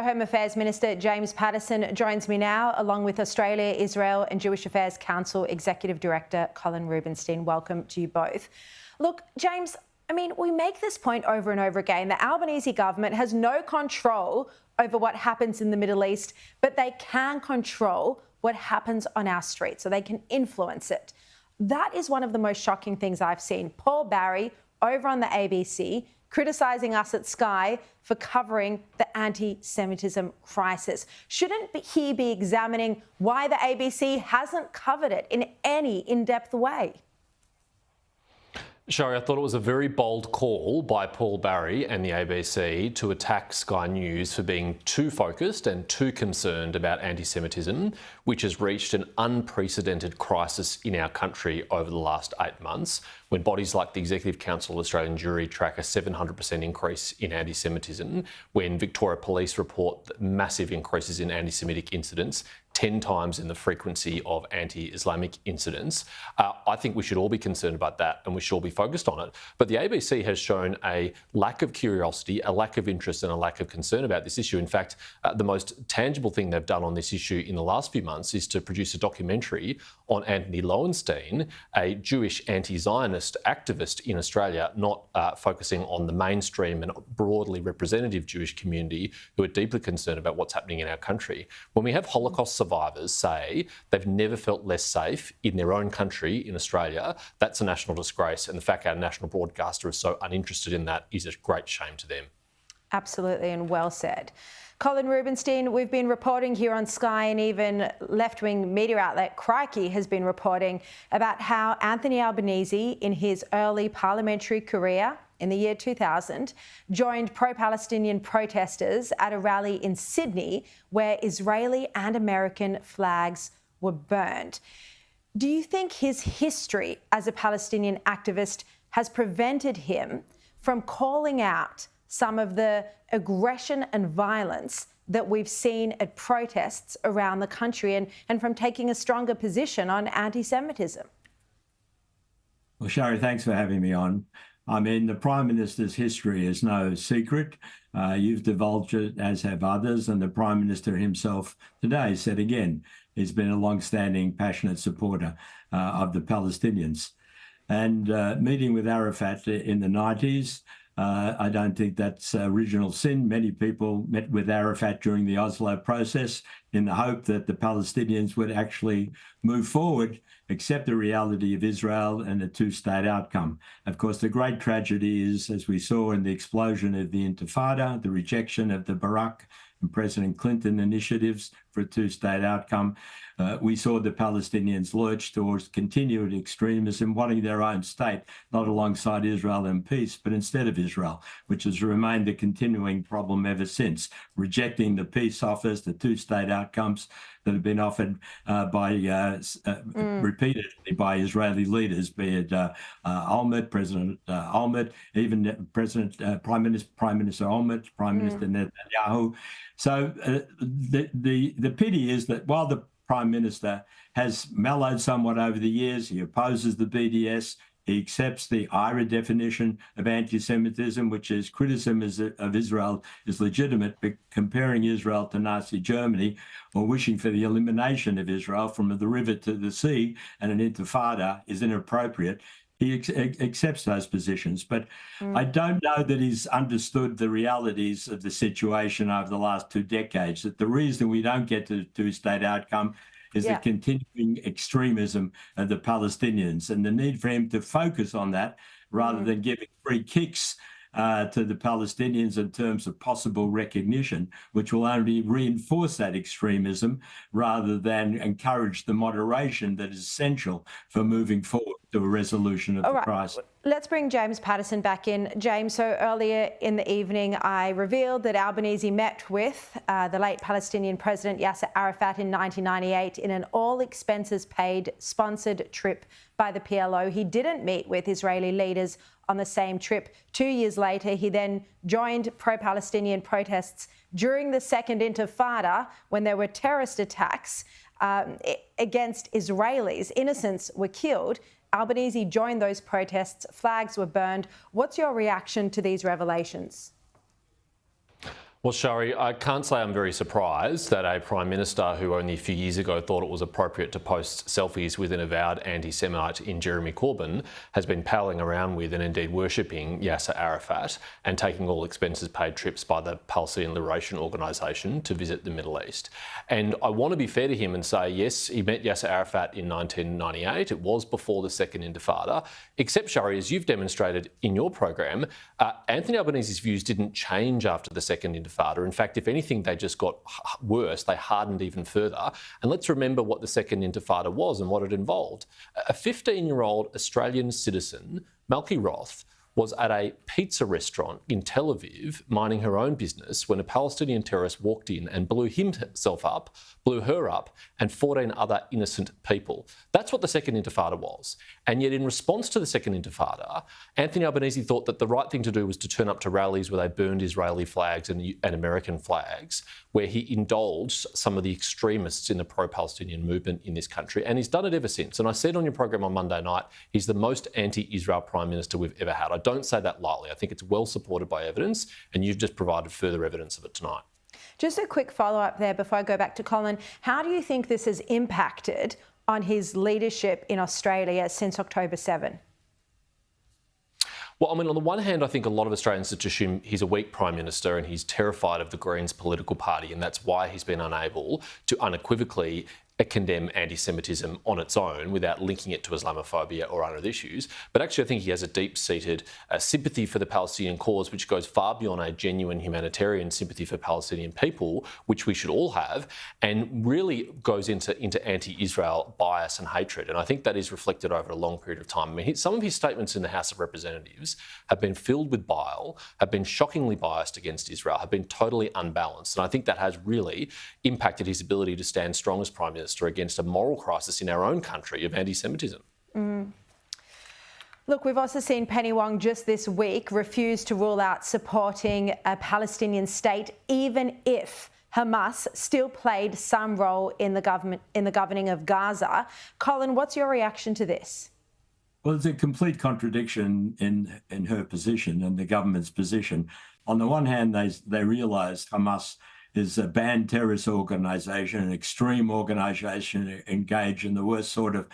Home Affairs Minister James Paterson joins me now, along with Australia, Israel and Jewish Affairs Council Executive Director Colin Rubenstein. Welcome to you both. Look, James, we make this point over and over again. The Albanese government has no control over what happens in the Middle East, but they can control what happens on our streets, so they can influence it. That is one of the most shocking things I've seen. Paul Barry over on the ABC criticising us at Sky for covering the anti-Semitism crisis. Shouldn't he be examining why the ABC hasn't covered it in any in-depth way? Shari, I thought it was a very bold call by Paul Barry and the ABC to attack Sky News for being too focused and too concerned about anti-Semitism, which has reached an unprecedented crisis in our country over the last 8 months, when bodies like the Executive Council of Australian Jewry track a 700% increase in anti-Semitism, when Victoria Police report massive increases in anti-Semitic incidents, 10 times in the frequency of anti-Islamic incidents. I think we should all be concerned about that and we should all be focused on it. But the ABC has shown a lack of curiosity, a lack of interest and a lack of concern about this issue. In fact, the most tangible thing they've done on this issue in the last few months is to produce a documentary on Anthony Lowenstein, a Jewish anti-Zionist activist in Australia, not focusing on the mainstream and broadly representative Jewish community who are deeply concerned about what's happening in our country. When we have Holocaust survivors say they've never felt less safe in their own country in Australia, that's a national disgrace. And the fact our national broadcaster is so uninterested in that is a great shame to them. Absolutely, and well said. Colin Rubenstein, we've been reporting here on Sky, and even left-wing media outlet Crikey has been reporting about how Anthony Albanese, in his early parliamentary career in the year 2000, joined pro-Palestinian protesters at a rally in Sydney where Israeli and American flags were burned. Do you think his history as a Palestinian activist has prevented him from calling out some of the aggression and violence that we've seen at protests around the country and from taking a stronger position on anti-Semitism? Well, Shari, thanks for having me on. The Prime Minister's history is no secret. You've divulged it, as have others, and the Prime Minister himself today said again, he's been a long-standing, passionate supporter of the Palestinians. And meeting with Arafat in the 90s, I don't think that's original sin. Many people met with Arafat during the Oslo process in the hope that the Palestinians would actually move forward, accept the reality of Israel and a two-state outcome. Of course, the great tragedy is, as we saw in the explosion of the Intifada, the rejection of the Barack and President Clinton initiatives for a two-state outcome. We saw the Palestinians lurch towards continued extremism, wanting their own state, not alongside Israel in peace, but instead of Israel, which has remained a continuing problem ever since, rejecting the peace offers, the two-state outcomes that have been offered repeatedly by Israeli leaders, be it President Olmert, even Prime Minister Olmert, Prime Minister Netanyahu. So the pity is that while the Prime Minister has mellowed somewhat over the years, he opposes the BDS, he accepts the IRA definition of anti-Semitism, which is criticism of Israel is legitimate, but comparing Israel to Nazi Germany or wishing for the elimination of Israel from the river to the sea and an intifada is inappropriate. He accepts those positions, but I don't know that he's understood the realities of the situation over the last 2 decades, that the reason we don't get to the two-state outcome is the continuing extremism of the Palestinians and the need for him to focus on that rather than giving free kicks to the Palestinians in terms of possible recognition, which will only reinforce that extremism rather than encourage the moderation that is essential for moving forward to a resolution of the crisis. Let's bring James Paterson back in. James, so earlier in the evening, I revealed that Albanese met with the late Palestinian President Yasser Arafat in 1998 in an all-expenses-paid sponsored trip by the PLO. He didn't meet with Israeli leaders on the same trip. 2 years later, he then joined pro-Palestinian protests during the Second Intifada when there were terrorist attacks against Israelis. Innocents were killed. Albanese joined those protests. Flags were burned. What's your reaction to these revelations? Well, Shari, I can't say I'm very surprised that a Prime Minister who only a few years ago thought it was appropriate to post selfies with an avowed anti-Semite in Jeremy Corbyn has been palling around with and indeed worshipping Yasser Arafat and taking all expenses paid trips by the Palestinian Liberation Organisation to visit the Middle East. And I want to be fair to him and say, yes, he met Yasser Arafat in 1998. It was before the Second Intifada. Except, Shari, as you've demonstrated in your program, Anthony Albanese's views didn't change after the Second Intifada. In fact, if anything, they just got worse. They hardened even further. And let's remember what the Second Intifada was and what it involved. A 15-year-old Australian citizen, Malky Roth, was at a pizza restaurant in Tel Aviv, minding her own business, when a Palestinian terrorist walked in and blew her up, and 14 other innocent people. That's what the Second Intifada was. And yet, in response to the Second Intifada, Anthony Albanese thought that the right thing to do was to turn up to rallies where they burned Israeli flags and American flags, where he indulged some of the extremists in the pro-Palestinian movement in this country. And he's done it ever since. And I said on your program on Monday night, he's the most anti-Israel Prime Minister we've ever had. I don't say that lightly. I think it's well supported by evidence, and you've just provided further evidence of it tonight. Just a quick follow-up there before I go back to Colin. How do you think this has impacted on his leadership in Australia since October 7? Well, I mean, on the one hand, I think a lot of Australians just assume he's a weak Prime Minister and he's terrified of the Greens political party, and that's why he's been unable to unequivocally condemn anti-Semitism on its own without linking it to Islamophobia or other issues. But actually, I think he has a deep-seated sympathy for the Palestinian cause, which goes far beyond a genuine humanitarian sympathy for Palestinian people, which we should all have, and really goes into anti-Israel bias and hatred. And I think that is reflected over a long period of time. I mean, some of his statements in the House of Representatives have been filled with bile, have been shockingly biased against Israel, have been totally unbalanced. And I think that has really impacted his ability to stand strong as Prime Minister against a moral crisis in our own country of anti-Semitism. Look, we've also seen Penny Wong just this week refuse to rule out supporting a Palestinian state, even if Hamas still played some role in the governing of Gaza. Colin, what's your reaction to this? Well, it's a complete contradiction in her position and the government's position. On the one hand, they realised Hamas is a banned terrorist organisation, an extreme organisation engaged in the worst sort of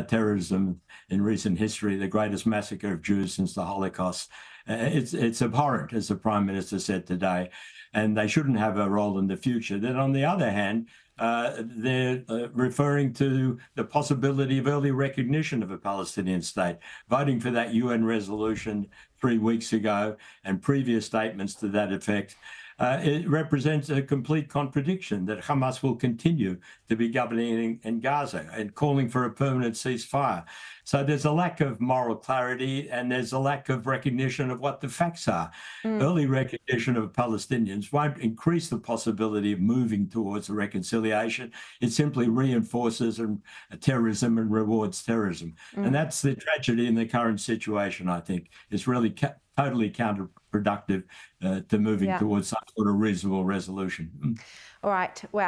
terrorism in recent history, the greatest massacre of Jews since the Holocaust. It's abhorrent, as the Prime Minister said today, and they shouldn't have a role in the future. Then on the other hand, they're referring to the possibility of early recognition of a Palestinian state, voting for that UN resolution 3 weeks ago and previous statements to that effect. It represents a complete contradiction that Hamas will continue to be governing in Gaza and calling for a permanent ceasefire. So there's a lack of moral clarity and there's a lack of recognition of what the facts are. Early recognition of Palestinians won't increase the possibility of moving towards a reconciliation. It simply reinforces terrorism and rewards terrorism. And that's the tragedy in the current situation, I think. It's really totally counterproductive to moving towards some sort of reasonable resolution. All right. Well,